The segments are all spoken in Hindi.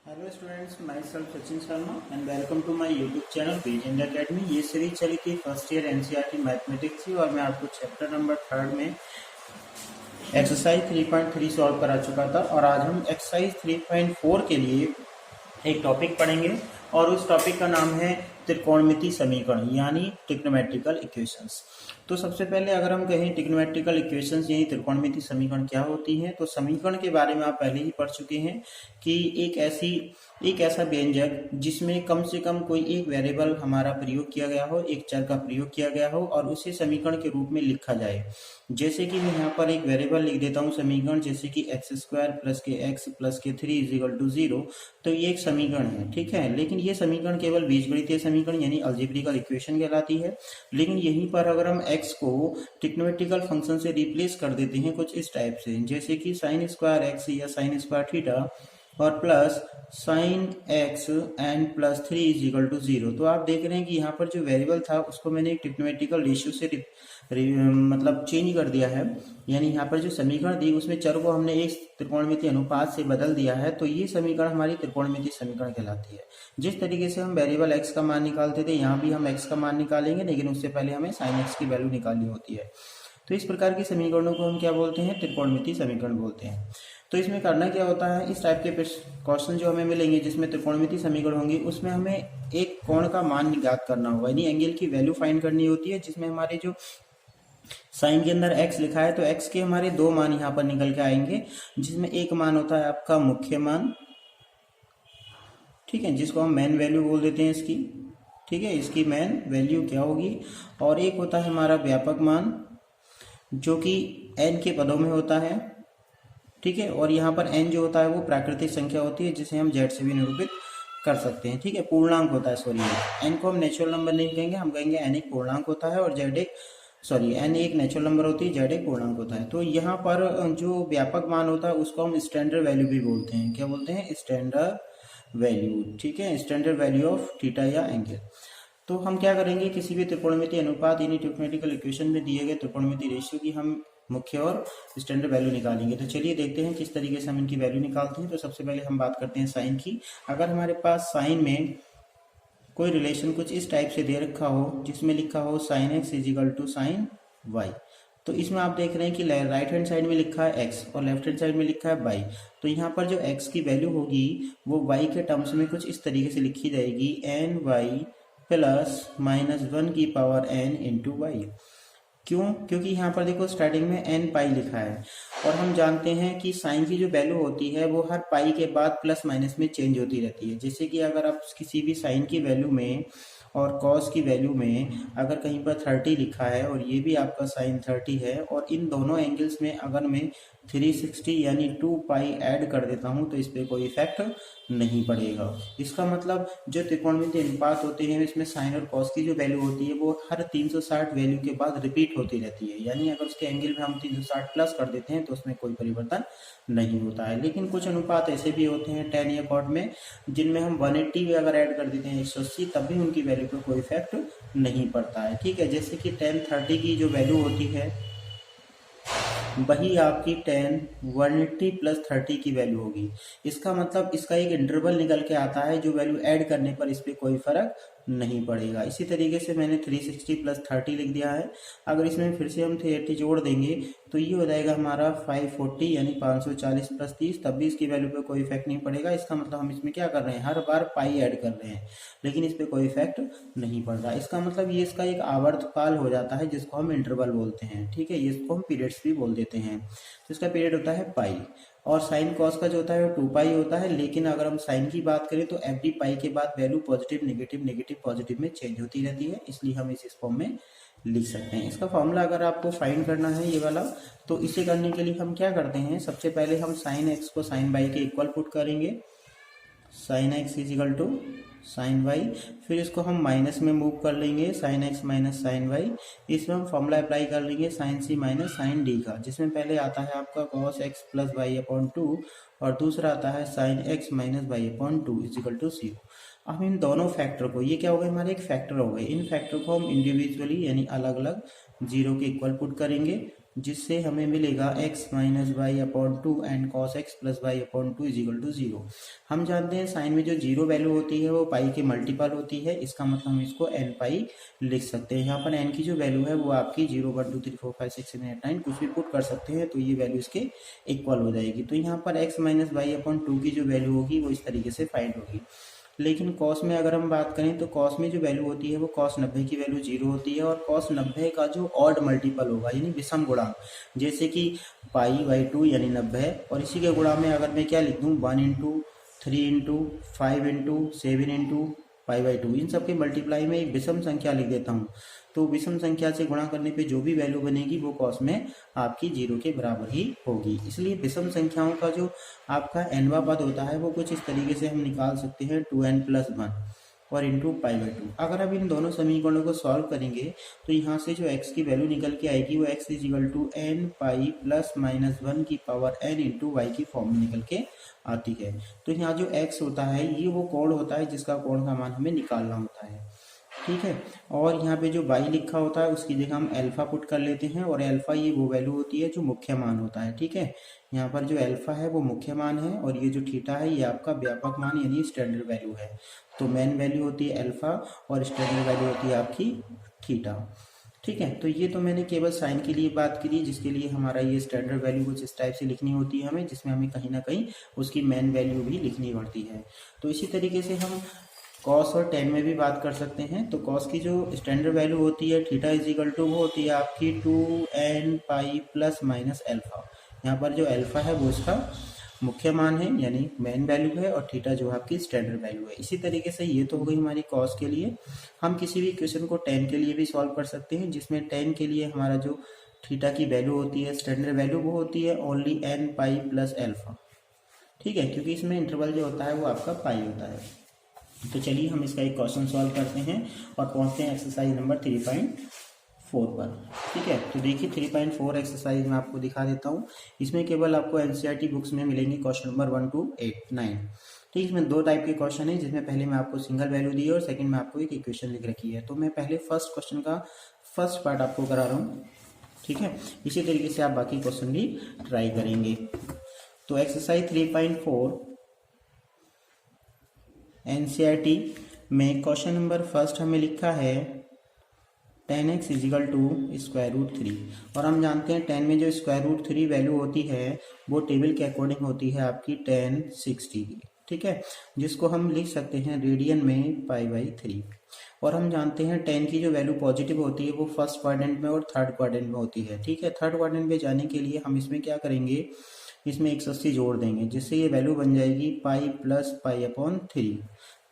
Hello students, myself Sachin Sharma and welcome to my YouTube channel page India academy. ये सीरीज चली थी फर्स्ट ईयर एनसीईआरटी मैथमेटिक्स की और मैं आपको चैप्टर नंबर 3 में एक्सरसाइज 3.3 सॉल्व करा चुका था। और आज हम एक्सरसाइज 3.4 के लिए एक टॉपिक पढ़ेंगे और उस टॉपिक का नाम है त्रिकोणमिति समीकरण यानी ट्रिग्नोमेट्रिकल इक्वेशंस। तो सबसे पहले अगर हम कहें ट्रिग्नोमेट्रिकल इक्वेशंस यानी त्रिकोणमिति समीकरण क्या होती हैं, तो समीकरण के बारे में आप पहले ही पढ़ चुके हैं कि एक ऐसा व्यंजक जिसमें कम से कम कोई एक वेरिएबल हमारा प्रयोग किया गया हो, एक चर का प्रयोग किया गया हो और उसे समीकरण के रूप में लिखा जाए। जैसे कि मैं यहाँ पर एक वेरिएबल लिख देता हूँ समीकरण, जैसे कि x² + kx + k3 = 0। तो ये एक समीकरण है, ठीक है। लेकिन ये समीकरण केवल बीजगणितीय समीकरण यानी अलजेब्रिकल इक्वेशन कहलाती है। लेकिन यहीं पर अगर हम x को ट्रिग्नोमेट्रिकल फंक्शन से रिप्लेस कर देते हैं कुछ इस टाइप से, जैसे कि sin² x या sin² θ और प्लस sin x and + 3 = 0। तो आप देख रहे हैं कि यहाँ पर जो वेरिएबल था उसको मैंने एक ट्रिग्नोमेट्रिकल रेशियो से मतलब चेंज कर दिया है। यानी यहाँ पर जो समीकरण दी उसमें चर को हमने एक त्रिकोणमितीय अनुपात से बदल दिया है। तो ये समीकरण हमारी त्रिकोणमितीय समीकरण कहलाती है। जिस तरीके से हम वेरिएबल x का मान निकालते थे, यहाँ भी हम x का मान निकालेंगे, लेकिन उससे पहले हमें sin x की वैल्यू निकालनी होती है। तो इस प्रकार के समीकरणों को हम क्या बोलते हैं? त्रिकोणमितीय समीकरण बोलते हैं। तो इसमें करना क्या होता है, इस टाइप के क्वेश्चन जो हमें मिलेंगे जिसमें त्रिकोणमितीय समीकरण होंगे उसमें हमें एक कोण का मान ज्ञात करना होगा, यानी एंगल की वैल्यू फाइंड करनी होती है। जिसमें हमारे जो साइन के अंदर x लिखा है तो x के हमारे दो मान यहाँ पर निकल के आएंगे, जिसमें एक मान होता है आपका मुख्य मान, ठीक है, जिसको हम मेन वैल्यू बोल देते हैं इसकी, ठीक है, इसकी मेन वैल्यू क्या होगी। और एक होता है हमारा व्यापक मान जो कि n के पदों में होता है, ठीक है। और यहाँ पर n जो होता है वो प्राकृतिक संख्या होती है जिसे हम z से भी निरूपित कर सकते हैं, ठीक है, पूर्णांक होता है। सॉरी, n को हम नेचुरल नंबर नहीं कहेंगे, हम कहेंगे n एक पूर्णांक होता है और n एक नेचुरल नंबर होती है, z एक पूर्णांक होता है। तो यहाँ पर जो व्यापक मान होता है उसको हम स्टैंडर्ड वैल्यू भी बोलते हैं। क्या बोलते हैं? स्टैंडर्ड वैल्यू, ठीक है, स्टैंडर्ड वैल्यू ऑफ थीटा या एंगल। तो हम क्या करेंगे, किसी भी त्रिकोणमितीय अनुपात यानी ट्रिग्नोमेट्रिकल इक्वेशन में दिए गए त्रिकोणमितीय रेशियो की हम मुख्य और स्टैंडर्ड वैल्यू निकालेंगे। तो चलिए देखते हैं किस तरीके से हम इनकी वैल्यू निकालते हैं। तो सबसे पहले हम बात करते हैं साइन की। अगर हमारे पास साइन में कोई रिलेशन कुछ इस टाइप से दे रखा हो जिसमें लिखा हो sin x = sin y, तो इसमें आप देख रहे हैं कि राइट हैंड साइड में लिखा है x और लेफ्ट हैंड साइड में लिखा है y। तो यहाँ पर जो x की वैल्यू होगी वो y के टर्म्स में कुछ इस तरीके से लिखी जाएगी, ny + -1n × y। क्यों? क्योंकि यहाँ पर देखो स्टार्टिंग में n पाई लिखा है और हम जानते हैं कि साइन की जो वैल्यू होती है वो हर पाई के बाद प्लस माइनस में चेंज होती रहती है। जैसे कि अगर आप किसी भी साइन की वैल्यू में और कॉस की वैल्यू में अगर कहीं पर 30 लिखा है और ये भी आपका साइन 30 है और इन दोनों एंगल्स में अगर मैं 360 यानी 2 पाई ऐड कर देता हूँ तो इस पर कोई इफेक्ट नहीं पड़ेगा। इसका मतलब जो त्रिकोणमितीय अनुपात होते हैं इसमें साइन और कॉस की जो वैल्यू होती है वो हर 360 वैल्यू के बाद रिपीट होती रहती है। यानी अगर उसके एंगल में हम 360 प्लस कर देते हैं तो उसमें कोई परिवर्तन नहीं होता है। लेकिन कुछ अनुपात ऐसे भी होते हैं 10 या कॉट में जिनमें हम 180 भी अगर ऐड कर देते हैं 180, तब भी उनकी वैल्यू पर कोई इफेक्ट नहीं पड़ता है, ठीक है। जैसे कि 1030 की जो वैल्यू होती है वही आपकी 10 180 + 30 की वैल्यू होगी। इसका मतलब इसका एक इंटरवल निकल के आता है जो वैल्यू ऐड करने पर इस पर कोई फर्क नहीं पड़ेगा। इसी तरीके से मैंने 360 + 30 लिख दिया है। अगर इसमें फिर से हम 380 जोड़ देंगे तो ये हो जाएगा हमारा 540 यानी 540 + 30, तब भी इसकी वैल्यू पे कोई इफेक्ट नहीं पड़ेगा। इसका मतलब हम इसमें क्या कर रहे हैं, हर बार पाई ऐड कर रहे हैं, लेकिन इस पर कोई इफेक्ट नहीं पड़ रहा। इसका मतलब ये इसका एक आवर्तकाल हो जाता है जिसको हम इंटरवल बोलते हैं, ठीक है, इसको हम पीरियड्स भी बोल देते हैं। तो इसका पीरियड होता है पाई और साइन कॉस का जो होता है 2 पाई होता है। लेकिन अगर हम साइन की बात करें तो एवरी पाई के बाद value positive negative negative positive में चेंज होती रहती है, इसलिए हम इस फॉर्म में लिख सकते हैं। इसका फॉर्मूला अगर आपको फाइंड करना है ये वाला, तो इसे करने के लिए हम क्या करते हैं, सबसे पहले हम साइन एक्स को साइन वाई के इक्वल पुट करेंगे, sin x = sin y। फिर इसको हम माइनस में मूव कर लेंगे, sin x - sin y। इसमें हम फॉर्मूला अप्लाई कर लेंगे sin c - sin d का, जिसमें पहले आता है आपका cos x + y/2 और दूसरा आता है sin x - y/2 = 0। अब इन दोनों फैक्टर को, ये क्या हो गए हमारे एक फैक्टर हो गए, इन फैक्टर को हम इंडिविजुअली यानी अलग अलग 0 के इक्वल पुट करेंगे। जिससे हमें मिलेगा x minus y upon two and cos x plus y upon two is equal to zero. हम जानते हैं साइन में जो जीरो वैल्यू होती है वो पाई के मल्टीपल होती है, इसका मतलब हम इसको एन पाई लिख सकते हैं। यहाँ पर एन की जो वैल्यू है वो आपकी 0 1 2 3 4 5 6 7 8 9 कुछ भी पुट कर सकते हैं, तो ये वैल्यू इसके इक्वल हो जाएगी। तो यहाँ पर x minus y upon two की जो वैल्यू होगी वो इस तरीके से फाइंड होगी। लेकिन कॉस में अगर हम बात करें तो कॉस में जो वैल्यू होती है वो कॉस 90 की वैल्यू 0 होती है, और कॉस 90 का जो ऑड मल्टीपल होगा यानी विषम गुणांक, जैसे कि पाई बाई टू यानी 90, और इसी के गुणा में अगर मैं क्या लिख दूँ 1 into 3 into 5 into 7 into pi by two, इन सब के मल्टीप्लाई में एक विषम संख्या लिख देता हूँ, तो विषम संख्या से गुणा करने पे जो भी वैल्यू बनेगी वो कॉस में आपकी 0 के बराबर ही होगी। इसलिए विषम संख्याओं का जो आपका nवां पद होता है वो कुछ इस तरीके से हम निकाल सकते हैं 2n प्लस 1 और इंटू पाई बाई टू। अगर अब इन दोनों समीकरणों को सॉल्व करेंगे तो यहाँ से जो x की वैल्यू निकल के आएगी वो x is equal to n pi plus minus 1 की पावर n इंटू वाई की फॉर्म में निकल के आती है। तो यहाँ जो x होता है ये वो कोण होता है जिसका कोण का मान हमें निकालना होता है, ठीक है। और यहाँ पे जो y लिखा होता है उसकी जगह हम अल्फा पुट कर लेते हैं, और अल्फा ये वो वैल्यू होती है जो मुख्य मान होता है, ठीक है। यहाँ पर जो अल्फा है वो मुख्य मान है, और ये जो थीटा है ये आपका व्यापक मान यानी स्टैंडर्ड वैल्यू है। तो मेन वैल्यू होती है अल्फा और स्टैंडर्ड वैल्यू होती है आपकी थीटा, ठीक है। तो ये तो मैंने केवल साइन के लिए बात करी, जिसके लिए हमारा ये स्टैंडर्ड वैल्यू कुछ इस टाइप से लिखनी होती है हमें, जिसमें हमें कहीं ना कहीं उसकी मेन वैल्यू भी लिखनी पड़ती है। तो इसी तरीके से हम कॉस और टेन में भी बात कर सकते हैं। तो कॉस की जो स्टैंडर्ड वैल्यू होती है थीटा इज इक्वल टू वो होती है आपकी 2n pi plus minus alpha. यहाँ पर जो अल्फा है वो इसका मुख्य मान है यानी मेन वैल्यू है, और थीटा जो आपकी स्टैंडर्ड वैल्यू है। इसी तरीके से ये तो हो गई हमारी कॉस के लिए। हम किसी भी क्वेश्चन को टेन के लिए भी सॉल्व कर सकते हैं, जिसमें टेन के लिए हमारा जो थीटा की वैल्यू होती है स्टैंडर्ड वैल्यू वो होती है only n pi plus alpha, ठीक है, क्योंकि इसमें इंटरवल जो होता है वो आपका पाई होता है। तो चलिए हम इसका एक क्वेश्चन सॉल्व करते हैं और पहुंचते हैं एक्सरसाइज नंबर 3.4 पर, ठीक है। तो देखिए 3.4 एक्सरसाइज में आपको दिखा देता हूँ। इसमें केवल आपको एनसीईआरटी बुक्स में मिलेंगे क्वेश्चन नंबर 1 to 8 9, ठीक। इसमें दो टाइप के क्वेश्चन है, जिसमें पहले मैं आपको सिंगल वैल्यू दी है और सेकंड में आपको एक इक्वेशन लिख रखी है। तो मैं पहले फर्स्ट क्वेश्चन का फर्स्ट पार्ट आपको करा रहा हूँ, ठीक है। इसी तरीके से आप बाकी क्वेश्चन भी ट्राई करेंगे। तो एक्सरसाइज 3.4 एनसीईआरटी में क्वेश्चन नंबर फर्स्ट हमें लिखा है 10x is equal to square root 3, और हम जानते हैं 10 में जो स्क्वायर रूट 3 वैल्यू होती है वो टेबल के अकॉर्डिंग होती है आपकी 1060 की, ठीक है, जिसको हम लिख सकते हैं रेडियन में पाई बाई 3। और हम जानते हैं 10 की जो वैल्यू पॉजिटिव होती है वो फर्स्ट क्वाड्रेंट में और थर्ड क्वाड्रेंट में होती है, ठीक है। थर्ड क्वाड्रेंट में जाने के लिए हम इसमें क्या करेंगे, इसमें 180 जोड़ देंगे, जिससे ये वैल्यू बन जाएगी पाई प्लस पाई अपॉन 3,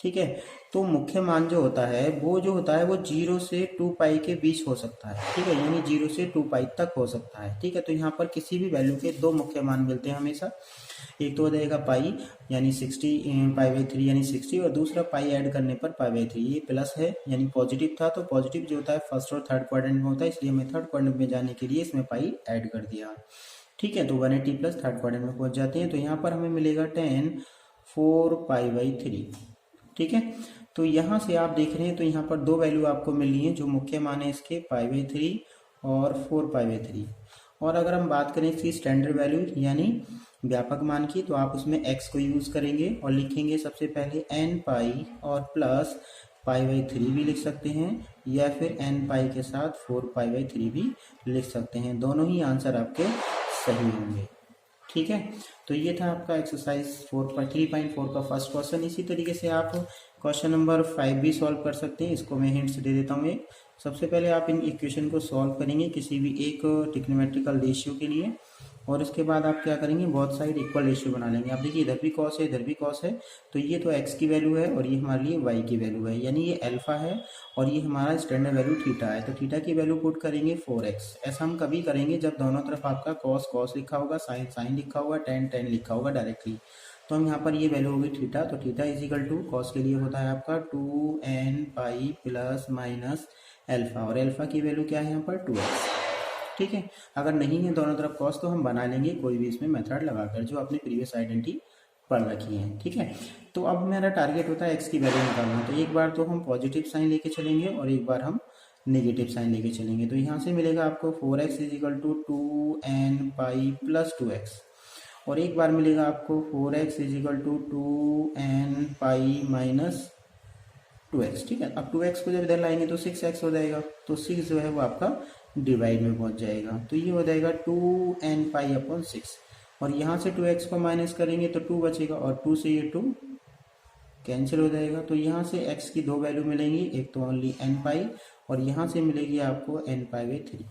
ठीक है। तो मुख्य मान जो होता है वो 0 से 2 पाई के बीच हो सकता है, ठीक है, यानी 0 से 2 पाई तक हो सकता है, ठीक है। तो यहाँ पर किसी भी वैल्यू के दो मुख्य मान मिलते हैं हमेशा। एक तो हो जाएगा पाई यानी 60 पाई बाई 3 यानी 60, और दूसरा पाई ऐड करने पर पाई बाई 3। ये प्लस है यानी पॉजिटिव था, तो पॉजिटिव जो होता है फर्स्ट और थर्ड क्वाड्रेंट में होता है, इसलिए मैं थर्ड क्वाड्रेंट में जाने के लिए इसमें पाई ऐड कर दिया, ठीक है। तो 180 प्लस थर्ड क्वाड्रेंट में पहुंच जाते हैं। तो यहाँ पर हमें मिलेगा 10 4 पाई बाई 3, ठीक है। तो यहाँ से आप देख रहे हैं तो यहाँ पर दो वैल्यू आपको मिल रही है, जो मुख्य मान है इसके पाई बाई 3 और 4 पाई बाई 3। और अगर हम बात करें इसकी स्टैंडर्ड वैल्यू यानी व्यापक मान की, तो आप उसमें x को यूज करेंगे और लिखेंगे सबसे पहले n पाई और प्लस पाई बाई 3 भी लिख सकते हैं, या फिर n पाई के साथ 4 पाई बाई 3 भी लिख सकते हैं। दोनों ही आंसर आपके सही होंगे, ठीक है। तो ये था आपका एक्सरसाइज 3.4 का फर्स्ट क्वेश्चन। इसी तरीके से आप क्वेश्चन नंबर 5 भी सॉल्व कर सकते हैं। इसको मैं हिंट्स दे देता हूँ। एक सबसे पहले आप इन इक्वेशन को सॉल्व करेंगे किसी भी एक ट्रिग्नोमेट्रिकल रेशियो के लिए, और इसके बाद आप क्या करेंगे, बहुत साइड इक्वल रेशियो बना लेंगे। आप देखिए इधर भी कॉस है इधर भी कॉस है, तो ये तो x की वैल्यू है और ये हमारे लिए y की वैल्यू है, यानी ये अल्फा है और ये हमारा स्टैंडर्ड वैल्यू थीटा है। तो थीटा की वैल्यू पुट करेंगे 4x। ऐसा हम कभी करेंगे जब दोनों तरफ आपका कॉस कॉस लिखा होगा, साइन साइन लिखा होगा, टेन टेन लिखा होगा डायरेक्टली। तो हम यहाँ पर ये वैल्यू होगी थीटा, तो theta is equal to cos के लिए होता है आपका 2n pi plus minus alpha, और अल्फा की वैल्यू क्या है यहाँ पर 2x, ठीक है। अगर नहीं है दोनों तरफ कॉस तो हम बना लेंगे कोई भी इसमें मेथड लगाकर, जो अपनी प्रीवियस आइडेंटिटी पढ़ रखी है, ठीक है। तो अब मेरा टारगेट होता है x की वैल्यू निकालना। तो एक बार तो हम पॉजिटिव साइन लेके चलेंगे और एक बार हम नेगेटिव साइन लेके चलेंगे। तो यहाँ से मिलेगा आपको 4x is equal to 2n pi plus 2x, और एक बार मिलेगा आपको 4x is equal to 2n pi minus 2x। ठीक है, अब 2x को जब इधर लाएंगे तो 6x हो जाएगा, तो 6 जो है वो आपका डिवाइड में पहुंच जाएगा, तो ये हो जाएगा 2n पाई अपॉन 6, और यहाँ से 2x को माइनस करेंगे तो 2 बचेगा, और 2 से ये 2 कैंसिल हो जाएगा। तो यहाँ से x की दो वैल्यू मिलेंगी, एक तो ओनली n पाई, और यहाँ से मिलेगी आपको n पाई बाई 3।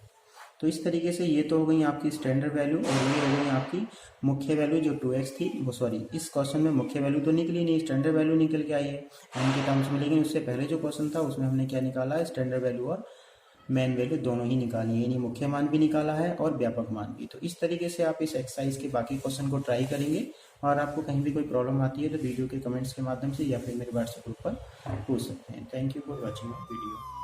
तो इस तरीके से ये तो हो गई आपकी स्टैंडर्ड वैल्यू, और ये हो गई आपकी मुख्य वैल्यू जो 2x थी, वो सॉरी इस क्वेश्चन में मुख्य वैल्यू तो निकली नहीं, स्टैंडर्ड वैल्यू निकल के आई है n के टर्म्स में, लेकिन उससे पहले जो क्वेश्चन था उसमें हमने क्या निकाला है, स्टैंडर्ड वैल्यू और मेन वैल्यू दोनों ही निकाली है, यानी मुख्य मान भी निकाला है और व्यापक मान भी। तो इस तरीके से आप इस एक्सरसाइज के बाकी क्वेश्चन को ट्राई करेंगे, और आपको कहीं भी कोई प्रॉब्लम आती है तो वीडियो के कमेंट्स के माध्यम से या फिर मेरे व्हाट्सएप ग्रुप पर पूछ सकते हैं। Thank you for watching video.